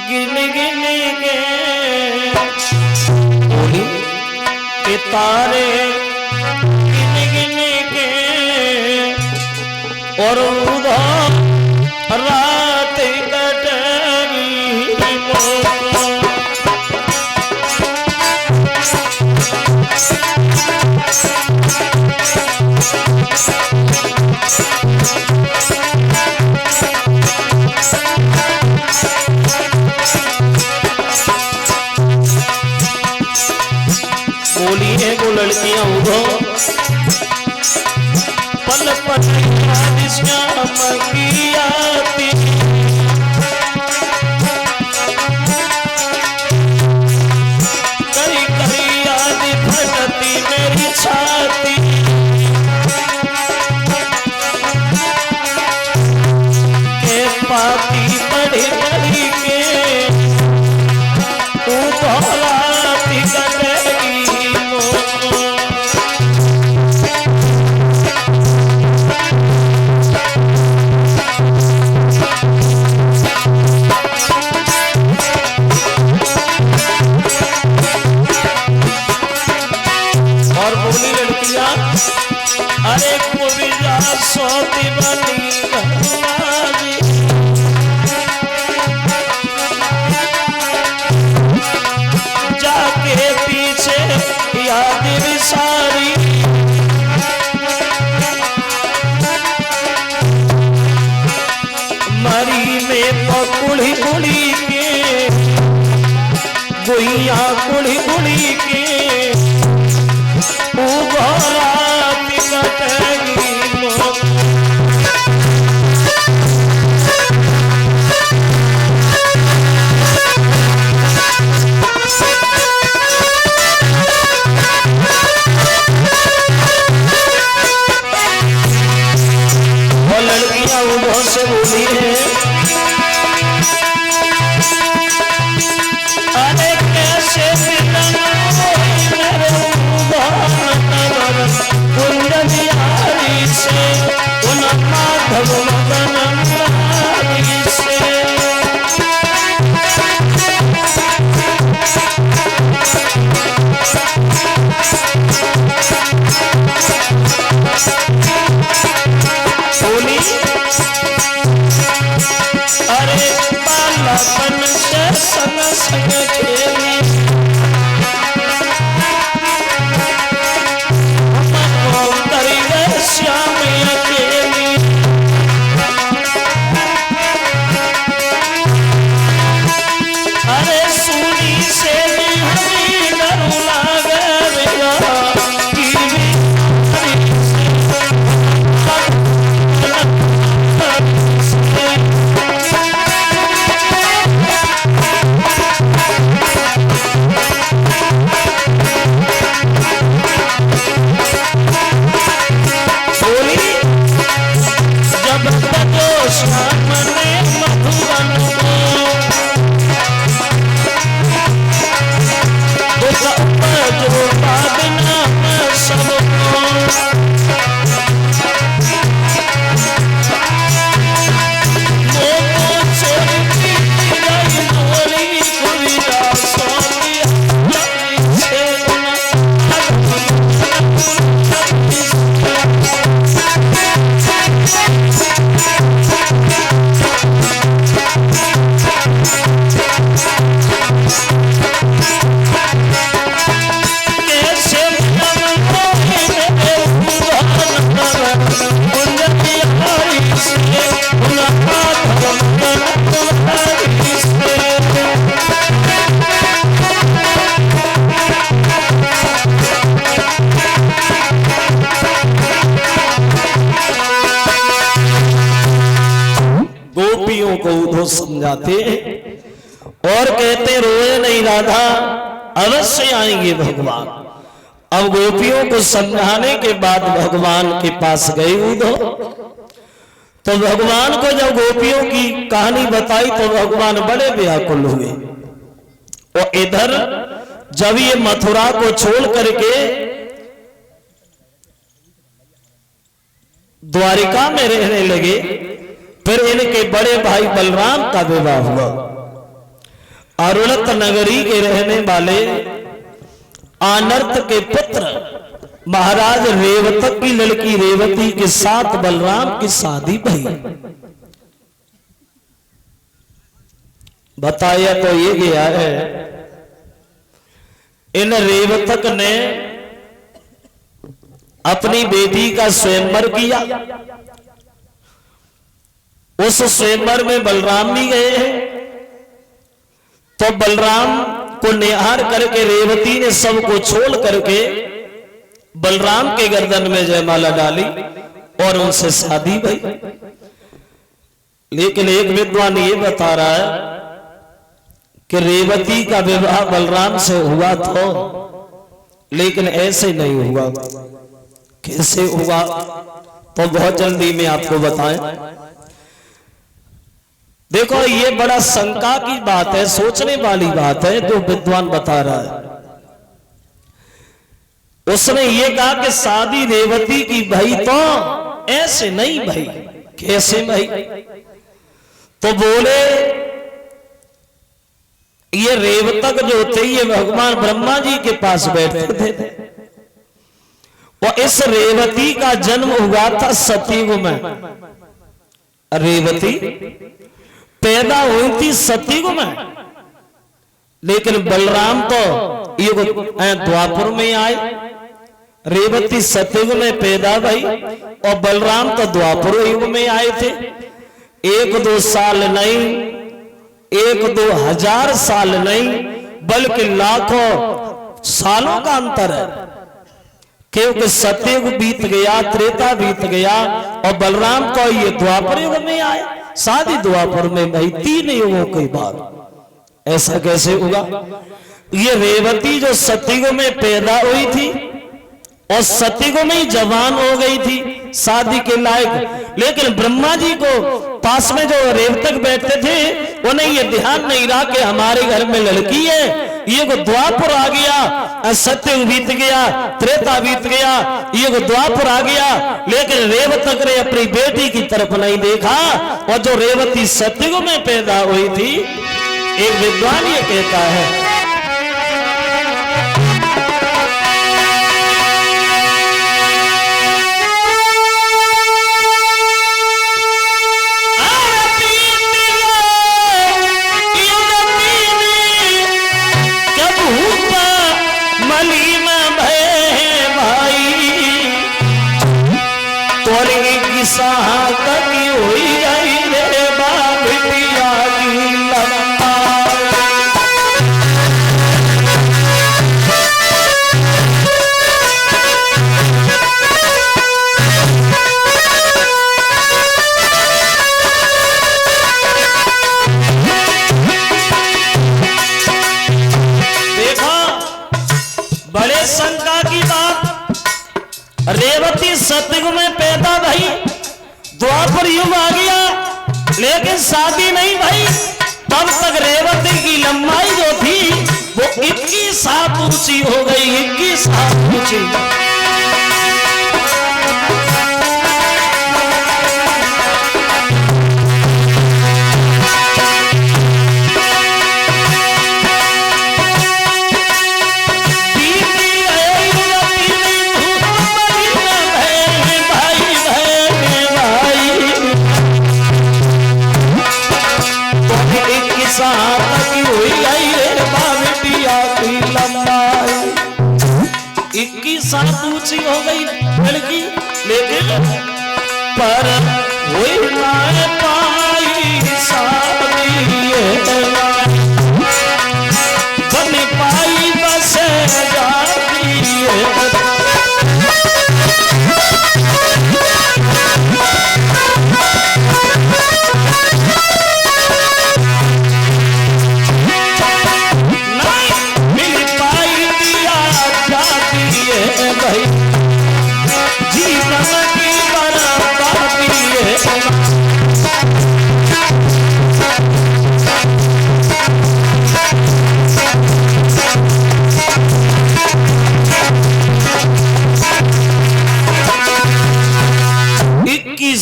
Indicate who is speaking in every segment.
Speaker 1: गिन गिन के तारे गिन गिन के और उधर रात कटेगी बोली है वो लड़कियां उधो पल पल श्याम की आती करी करी याद फटती मेरी छाती के पाती बड़ी बड़ी के तू भोलाती कटेगी अरे कुबिया सोती बनी जाके पीछे याद सारी मरी में पकुड़ी कुड़ी के गुइया कुड़ी कुड़ी के से बोली है अरे कैसे कुंजबिहारी से उन माधव मदन से बोली अरे बालापन से संग संग खेली हमको करी गए श्याम अकेली अरे सूरी से हमें डर लागे समझाते और कहते रोए नहीं राधा अवश्य आएंगे भगवान। अब गोपियों को समझाने के बाद भगवान के पास गए उधो तो भगवान को जब गोपियों की कहानी बताई तो भगवान बड़े व्याकुल हुए। और इधर जब ये मथुरा को छोड़ करके द्वारिका में रहने लगे, फिर इनके बड़े भाई बलराम का विवाह हुआ। अरुणत नगरी के रहने वाले आनर्त के पुत्र महाराज रेवतक की लड़की रेवती के साथ बलराम की शादी भई। बताया तो ये गया है, इन रेवतक ने अपनी बेटी का स्वयंवर किया। उस स्वयंवर में बलराम भी गए हैं। तो बलराम को निहार करके रेवती ने सबको छोड़ करके बलराम के गर्दन में जयमाला डाली और उनसे शादी भई। लेकिन एक विद्वान ये बता रहा है कि रेवती का विवाह बलराम से हुआ तो, लेकिन ऐसे नहीं हुआ। कैसे हुआ तो बहुत जल्दी में आपको बताएं। देखो ये बड़ा शंका की बात है, सोचने वाली बात है जो विद्वान बता रहा है। उसने ये कहा कि शादी रेवती की भई तो ऐसे नहीं भई। कैसे भई? तो बोले ये रेवतक जो थे ये भगवान ब्रह्मा जी के पास बैठे थे और इस रेवती का जन्म हुआ था सतयुग में। रेवती पैदा हुई थी सतयुग में, लेकिन बलराम तो युग द्वापर में आए। रेवती सतयुग में पैदा भई और बलराम तो द्वापर युग में आए थे। 1-2 साल नहीं, 1-2 हजार साल नहीं, बल्कि लाखों सालों का अंतर है। क्योंकि सतयुग बीत गया, त्रेता बीत गया और बलराम को ये द्वापर युग में आए। शादी द्वापर में भाई 3 युगों के बाद। ऐसा कैसे होगा? ये रेवती जो सतयुग में पैदा हुई थी और सतयुग में ही जवान हो गई थी, शादी के लायक। लेकिन ब्रह्मा जी को पास में जो रेवतक बैठते थे उन्हें ये ध्यान नहीं रहा कि हमारे घर में लड़की है। ये को द्वापर आ गया, सतयुग बीत गया, त्रेता बीत गया, ये को द्वापर आ गया। लेकिन रेवतक ने अपनी बेटी की तरफ नहीं देखा और जो रेवती सतयुग में पैदा हुई थी, एक विद्वान ये कहता है रेवती सतयुग में पैदा भई, द्वापर युग आ गया, लेकिन शादी नहीं भई। तब तक रेवती की लंबाई जो थी वो 21 हाथ ऊंची हो गई। 21 हाथ ऊंची। साथ ऊंची हो गई लड़की, लेकिन पर हुई ना पाई शादी, बन पाई बस जाती।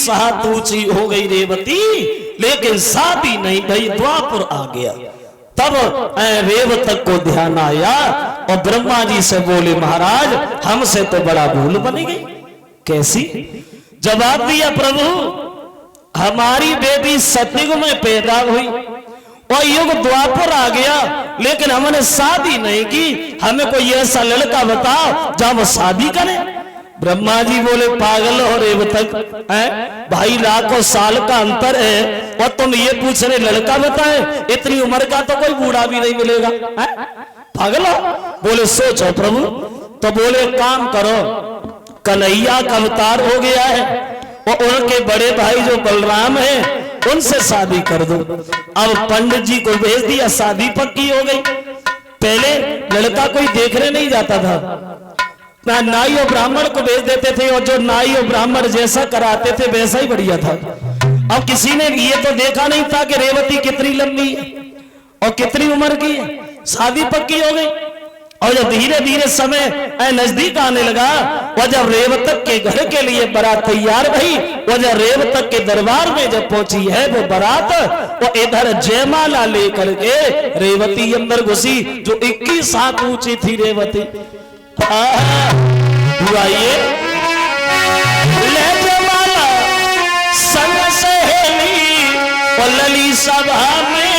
Speaker 1: हाथ ऊंची हो गई रेवती, लेकिन शादी नहीं भई। द्वापर आ गया। तब रेवतक को ध्यान आया और ब्रह्मा जी से बोले महाराज हमसे तो बड़ा भूल बनी गई। कैसी? जवाब दिया प्रभु हमारी बेटी सतयुग में पैदा हुई और युग द्वापर आ गया लेकिन हमने शादी नहीं की, हमें कोई ऐसा लड़का बताओ जहां वो शादी करे। ब्रह्मा जी बोले पागल हो रेवतक, भाई लाखों साल का अंतर है और तुम ये पूछ रहे लड़का बताए, इतनी उम्र का तो कोई बूढ़ा भी नहीं मिलेगा, पागल हो। बोले सोचो प्रभु। तो बोले काम करो कन्हैया का अवतार हो गया है और उनके बड़े भाई जो बलराम है उनसे शादी कर दो। अब पंडित जी को भेज दिया, शादी पक्की हो गई। पहले लड़का कोई देखने नहीं जाता था, ना नाई और ब्राह्मण को भेज देते थे और जो नाई और ब्राह्मण जैसा कराते थे वैसा ही बढ़िया था। अब किसी ने ये तो देखा नहीं था कि रेवती कितनी लंबी है और कितनी उम्र की है। शादी पक्की हो गई और जब धीरे धीरे समय नजदीक आने लगा और जब रेवतक के घर के लिए बारात तैयार भई और जब रेवतक के दरबार में जब पहुंची है वो बारात और इधर जयमाला लेकर के रेवती अंदर घुसी जो 21 हाथ ऊंची थी रेवती। बुआइए ले जयमाला संग सहेली और लली सभा में